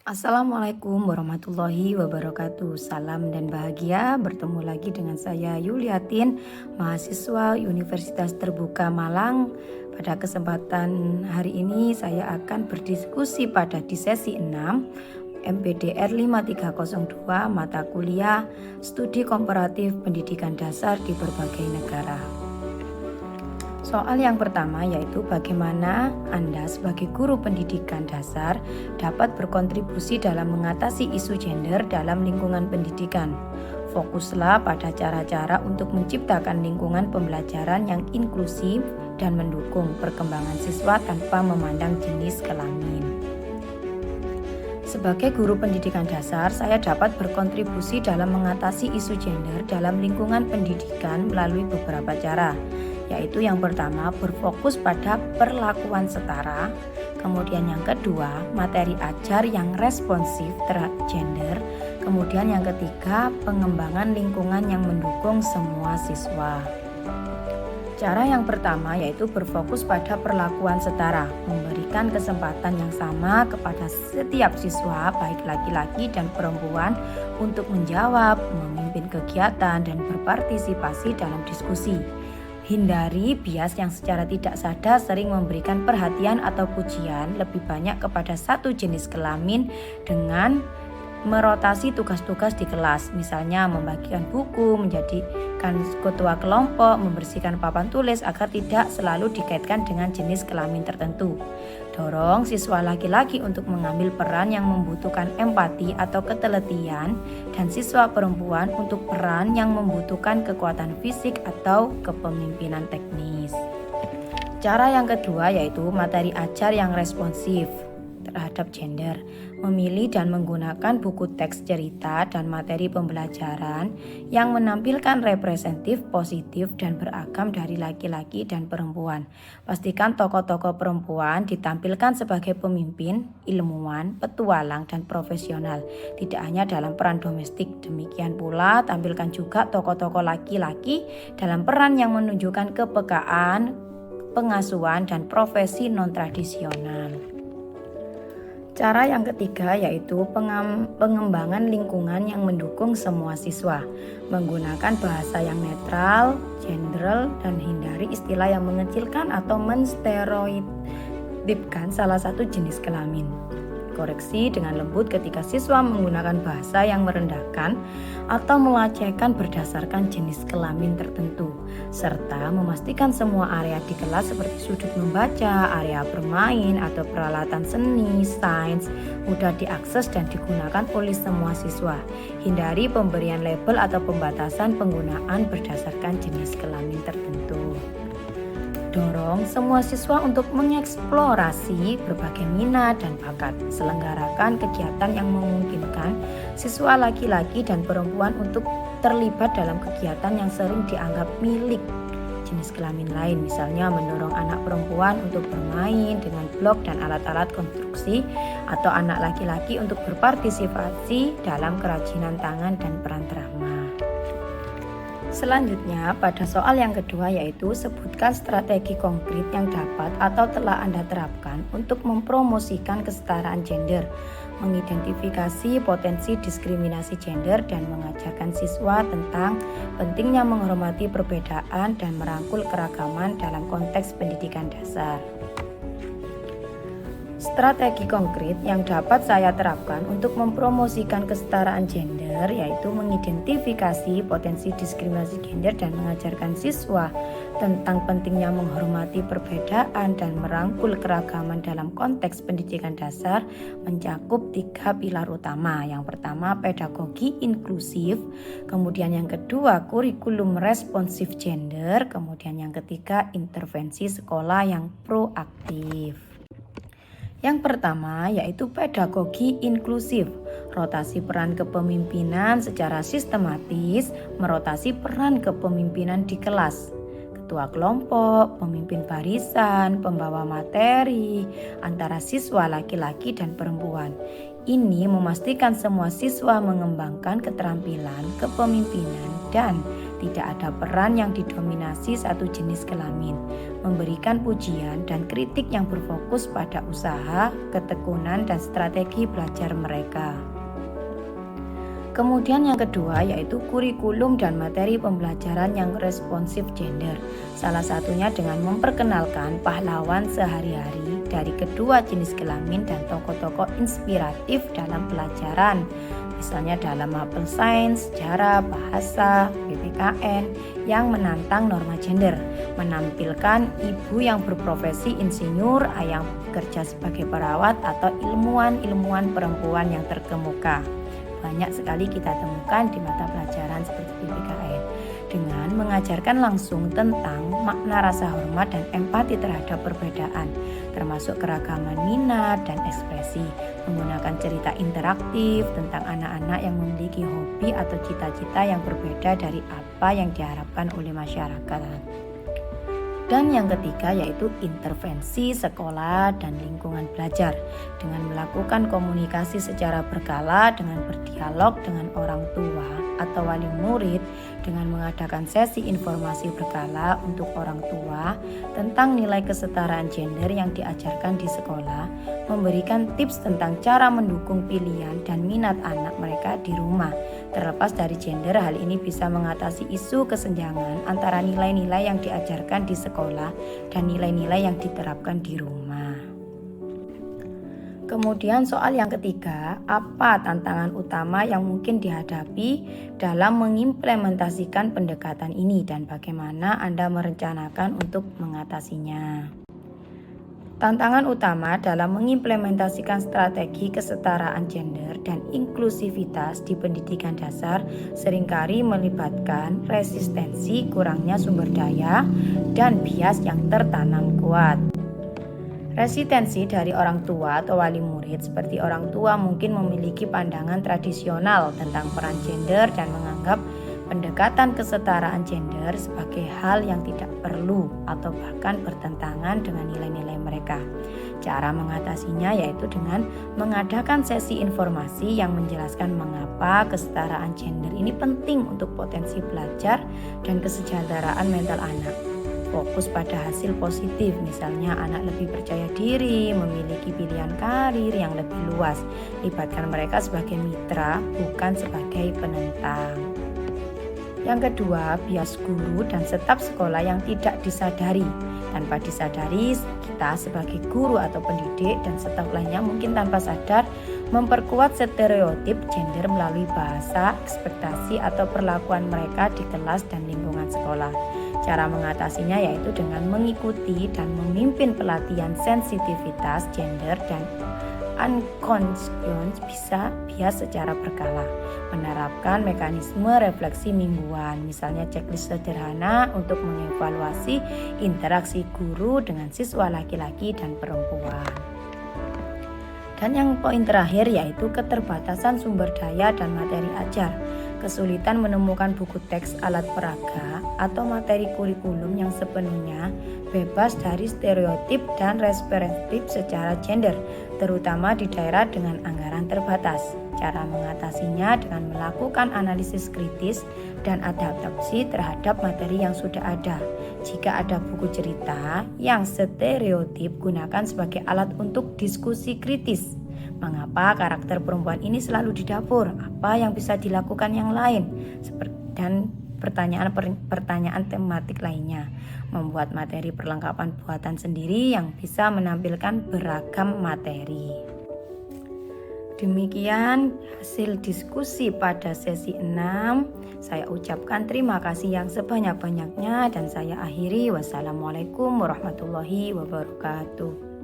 Assalamualaikum warahmatullahi wabarakatuh. Salam dan bahagia bertemu lagi dengan saya Yuliatin, mahasiswa Universitas Terbuka Malang. Pada kesempatan hari ini saya akan berdiskusi di sesi 6 MPDR 5302 mata kuliah Studi Komparatif Pendidikan Dasar di berbagai negara. Soal yang pertama yaitu bagaimana Anda sebagai guru pendidikan dasar dapat berkontribusi dalam mengatasi isu gender dalam lingkungan pendidikan. Fokuslah pada cara-cara untuk menciptakan lingkungan pembelajaran yang inklusif dan mendukung perkembangan siswa tanpa memandang jenis kelamin. Sebagai guru pendidikan dasar, saya dapat berkontribusi dalam mengatasi isu gender dalam lingkungan pendidikan melalui beberapa cara, yaitu yang pertama berfokus pada perlakuan setara, kemudian yang kedua materi ajar yang responsif terhadap gender, kemudian yang ketiga pengembangan lingkungan yang mendukung semua siswa. Cara yang pertama yaitu berfokus pada perlakuan setara, memberikan kesempatan yang sama kepada setiap siswa baik laki-laki dan perempuan untuk menjawab, memimpin kegiatan dan berpartisipasi dalam diskusi. Hindari bias yang secara tidak sadar sering memberikan perhatian atau pujian lebih banyak kepada satu jenis kelamin dengan merotasi tugas-tugas di kelas, misalnya membagikan buku, menjadikan ketua kelompok, membersihkan papan tulis agar tidak selalu dikaitkan dengan jenis kelamin tertentu. Dorong siswa laki-laki untuk mengambil peran yang membutuhkan empati atau ketelitian dan siswa perempuan untuk peran yang membutuhkan kekuatan fisik atau kepemimpinan teknis. Cara yang kedua yaitu materi ajar yang responsif terhadap gender, memilih dan menggunakan buku teks cerita dan materi pembelajaran yang menampilkan representatif, positif, dan beragam dari laki-laki dan perempuan. Pastikan tokoh-tokoh perempuan ditampilkan sebagai pemimpin, ilmuwan, petualang, dan profesional, tidak hanya dalam peran domestik. Demikian pula tampilkan juga tokoh-tokoh laki-laki dalam peran yang menunjukkan kepekaan, pengasuhan, dan profesi non-tradisional. Cara yang ketiga yaitu pengembangan lingkungan yang mendukung semua siswa, menggunakan bahasa yang netral, general, dan hindari istilah yang mengecilkan atau menstereotipkan salah satu jenis kelamin. Koreksi dengan lembut ketika siswa menggunakan bahasa yang merendahkan atau melecehkan berdasarkan jenis kelamin tertentu, serta memastikan semua area di kelas seperti sudut membaca, area bermain, atau peralatan seni, sains mudah diakses dan digunakan oleh semua siswa. Hindari pemberian label atau pembatasan penggunaan berdasarkan jenis kelamin tertentu. Dorong semua siswa untuk mengeksplorasi berbagai minat dan bakat. Selenggarakan kegiatan yang memungkinkan siswa laki-laki dan perempuan untuk terlibat dalam kegiatan yang sering dianggap milik jenis kelamin lain. Misalnya mendorong anak perempuan untuk bermain dengan blok dan alat-alat konstruksi, atau anak laki-laki untuk berpartisipasi dalam kerajinan tangan dan peran drama. Selanjutnya, pada soal yang kedua yaitu sebutkan strategi konkret yang dapat atau telah Anda terapkan untuk mempromosikan kesetaraan gender, mengidentifikasi potensi diskriminasi gender, dan mengajarkan siswa tentang pentingnya menghormati perbedaan dan merangkul keragaman dalam konteks pendidikan dasar. Strategi konkret yang dapat saya terapkan untuk mempromosikan kesetaraan gender yaitu mengidentifikasi potensi diskriminasi gender dan mengajarkan siswa tentang pentingnya menghormati perbedaan dan merangkul keragaman dalam konteks pendidikan dasar mencakup 3 pilar utama. Yang pertama, pedagogi inklusif, kemudian yang kedua, kurikulum responsif gender, kemudian yang ketiga, intervensi sekolah yang proaktif. Yang pertama yaitu pedagogi inklusif, rotasi peran kepemimpinan secara sistematis, merotasi peran kepemimpinan di kelas, ketua kelompok, pemimpin barisan, pembawa materi antara siswa laki-laki dan perempuan. Ini memastikan semua siswa mengembangkan keterampilan kepemimpinan dan Tidak ada peran yang didominasi satu jenis kelamin. Memberikan pujian dan kritik yang berfokus pada usaha, ketekunan, dan strategi belajar mereka. Kemudian yang kedua yaitu kurikulum dan materi pembelajaran yang responsif gender. Salah satunya dengan memperkenalkan pahlawan sehari-hari dari kedua jenis kelamin dan tokoh-tokoh inspiratif dalam pelajaran. Misalnya dalam mapel sains, sejarah, bahasa, PPKN yang menantang norma gender. Menampilkan ibu yang berprofesi insinyur, yang bekerja sebagai perawat atau ilmuwan perempuan yang terkemuka. Banyak sekali kita temukan di mata pelajaran seperti PPKN dengan mengajarkan langsung tentang makna rasa hormat dan empati terhadap perbedaan, termasuk keragaman minat dan ekspresi, menggunakan cerita interaktif tentang anak-anak yang memiliki hobi atau cita-cita yang berbeda dari apa yang diharapkan oleh masyarakat. Dan yang ketiga yaitu intervensi sekolah dan lingkungan belajar dengan melakukan komunikasi secara berkala dengan berdialog dengan orang tua atau wali murid, dengan mengadakan sesi informasi berkala untuk orang tua tentang nilai kesetaraan gender yang diajarkan di sekolah, memberikan tips tentang cara mendukung pilihan dan minat anak mereka di rumah. Terlepas dari gender, hal ini bisa mengatasi isu kesenjangan antara nilai-nilai yang diajarkan di sekolah dan nilai-nilai yang diterapkan di rumah. Kemudian soal yang ketiga, apa tantangan utama yang mungkin dihadapi dalam mengimplementasikan pendekatan ini dan bagaimana Anda merencanakan untuk mengatasinya? Tantangan utama dalam mengimplementasikan strategi kesetaraan gender dan inklusivitas di pendidikan dasar seringkali melibatkan resistensi kurangnya sumber daya dan bias yang tertanam kuat. Resistensi dari orang tua atau wali murid, seperti orang tua mungkin memiliki pandangan tradisional tentang peran gender dan menganggap pendekatan kesetaraan gender sebagai hal yang tidak perlu atau bahkan bertentangan dengan nilai-nilai mereka. Cara mengatasinya yaitu dengan mengadakan sesi informasi yang menjelaskan mengapa kesetaraan gender ini penting untuk potensi belajar dan kesejahteraan mental anak. Fokus pada hasil positif, misalnya anak lebih percaya diri, memiliki pilihan karir yang lebih luas. Libatkan mereka sebagai mitra, bukan sebagai penentang. Yang kedua, bias guru dan staf sekolah yang tidak disadari. Tanpa disadari, kita sebagai guru atau pendidik dan staf lainnya mungkin tanpa sadar memperkuat stereotip gender melalui bahasa, ekspektasi atau perlakuan mereka di kelas dan lingkungan sekolah. Cara mengatasinya yaitu dengan mengikuti dan memimpin pelatihan sensitivitas gender dan unconscious bisa bias secara berkala. Menerapkan mekanisme refleksi mingguan, misalnya checklist sederhana untuk mengevaluasi interaksi guru dengan siswa laki-laki dan perempuan. Dan yang poin terakhir yaitu keterbatasan sumber daya dan materi ajar. Kesulitan menemukan buku teks alat peraga atau materi kurikulum yang sepenuhnya bebas dari stereotip dan representatif secara gender, terutama di daerah dengan anggaran terbatas. Cara mengatasinya dengan melakukan analisis kritis dan adaptasi terhadap materi yang sudah ada. Jika ada buku cerita yang stereotip, gunakan sebagai alat untuk diskusi kritis. Mengapa karakter perempuan ini selalu di dapur? Apa yang bisa dilakukan yang lain? Dan pertanyaan tematik lainnya. Membuat materi perlengkapan buatan sendiri yang bisa menampilkan beragam materi. Demikian hasil diskusi pada sesi 6. Saya ucapkan terima kasih yang sebanyak-banyaknya dan saya akhiri. Wassalamualaikum warahmatullahi wabarakatuh.